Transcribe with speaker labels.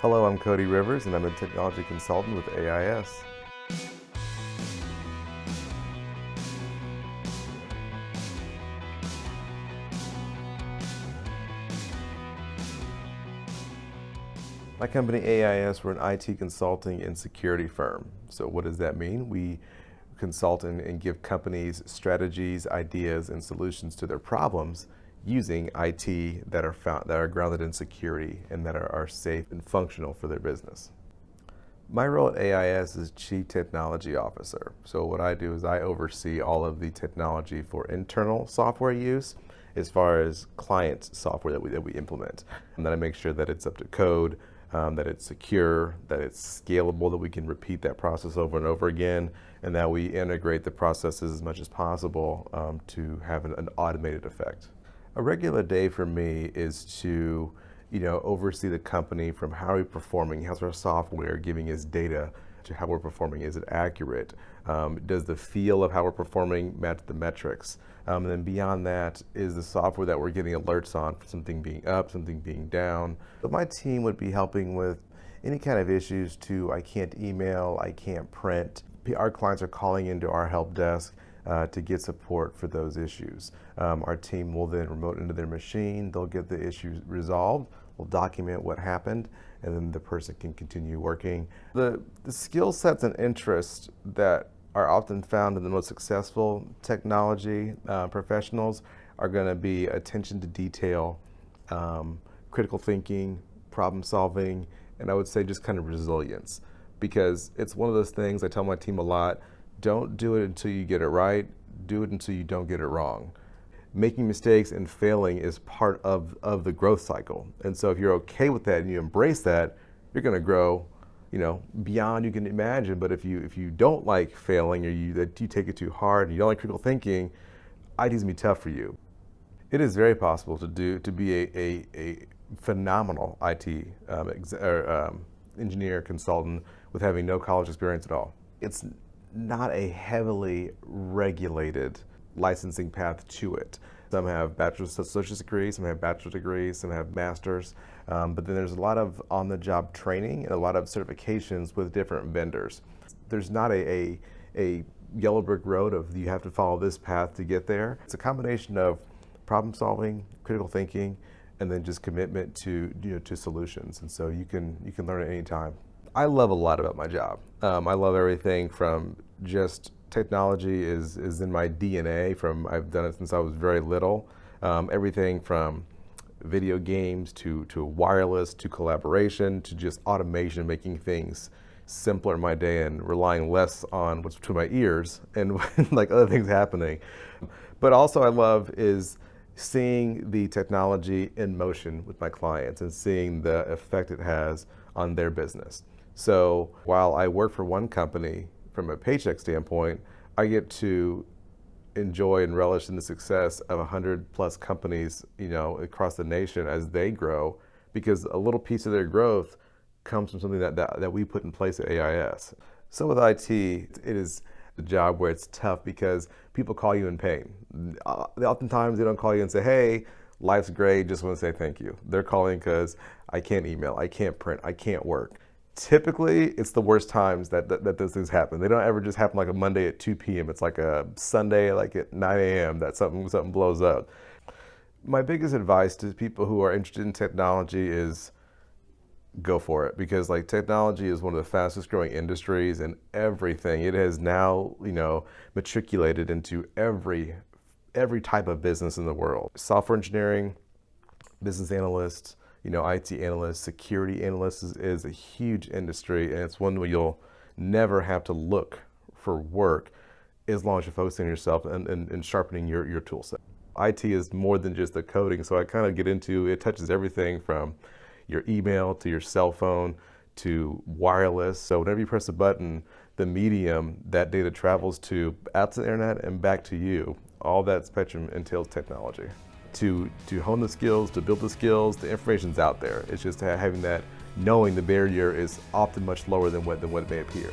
Speaker 1: Hello, I'm Cody Rivers, and I'm a technology consultant with AIS. My company, AIS, we're an IT consulting and security firm. So what does that mean? We consult and give companies strategies, ideas, and solutions to their problems using IT that are grounded in security and that are safe and functional for their business. My role at AIS is Chief Technology Officer. So what I do is I oversee all of the technology for internal software use as far as client software that we implement. And then I make sure that it's up to code, that it's secure, that it's scalable, that we can repeat that process over and over again, and that we integrate the processes as much as possible to have an automated effect. A regular day for me is to oversee the company from how are we performing, how's our software giving us data to how we're performing, is it accurate, does the feel of how we're performing match the metrics, and then beyond that, is the software that we're getting alerts on for something being up, something being down. But my team would be helping with any kind of issues I can't email, I can't print. Our clients are calling into our help desk to get support for those issues. Our team will then remote into their machine, they'll get the issues resolved, we'll document what happened, and then the person can continue working. The skill sets and interests that are often found in the most successful technology professionals are going to be attention to detail, critical thinking, problem solving, and I would say just kind of resilience. Because it's one of those things I tell my team a lot, don't do it until you get it right, do it until you don't get it wrong. Making mistakes and failing is part of the growth cycle. And so if you're okay with that and you embrace that, you're gonna grow, beyond you can imagine. But if you don't like failing, or you take it too hard and you don't like critical thinking, IT is gonna be tough for you. It is very possible to be a phenomenal IT engineer, consultant with having no college experience at all. It's not a heavily regulated licensing path to it. Some have bachelor's associate's degrees, some have bachelor's degrees, some have master's, but then there's a lot of on-the-job training and a lot of certifications with different vendors. There's not a yellow brick road of you have to follow this path to get there. It's a combination of problem solving, critical thinking, and then just commitment to solutions. And so you can learn at any time. I love a lot about my job. I love everything from just technology is in my DNA. I've done it since I was very little. Everything from video games to wireless to collaboration to just automation, making things simpler in my day and relying less on what's between my ears and like other things happening. But also I love is seeing the technology in motion with my clients and seeing the effect it has on their business. So while I work for one company from a paycheck standpoint, I get to enjoy and relish in the success of 100+ companies, across the nation as they grow, because a little piece of their growth comes from something that we put in place at AIS. So with IT, it is a job where it's tough because people call you in pain. Oftentimes they don't call you and say, hey, life's great, just want to say thank you. They're calling because I can't email, I can't print, I can't work. Typically, it's the worst times that those things happen. They don't ever just happen like a Monday at 2 p.m. It's like a Sunday like at 9 a.m. that something blows up. My biggest advice to people who are interested in technology is go for it, because like technology is one of the fastest growing industries in everything. It has now, matriculated into every type of business in the world. Software engineering, business analysts, IT analysts, security analysts is a huge industry, and it's one where you'll never have to look for work as long as you're focusing on yourself and sharpening your tool set. IT is more than just the coding, so I kind of get into, it touches everything from your email to your cell phone to wireless. So whenever you press a button, the medium that data travels to out to the internet and back to you, all that spectrum entails technology. To hone the skills, to build the skills, the information's out there. It's just having that, knowing the barrier is often much lower than what it may appear.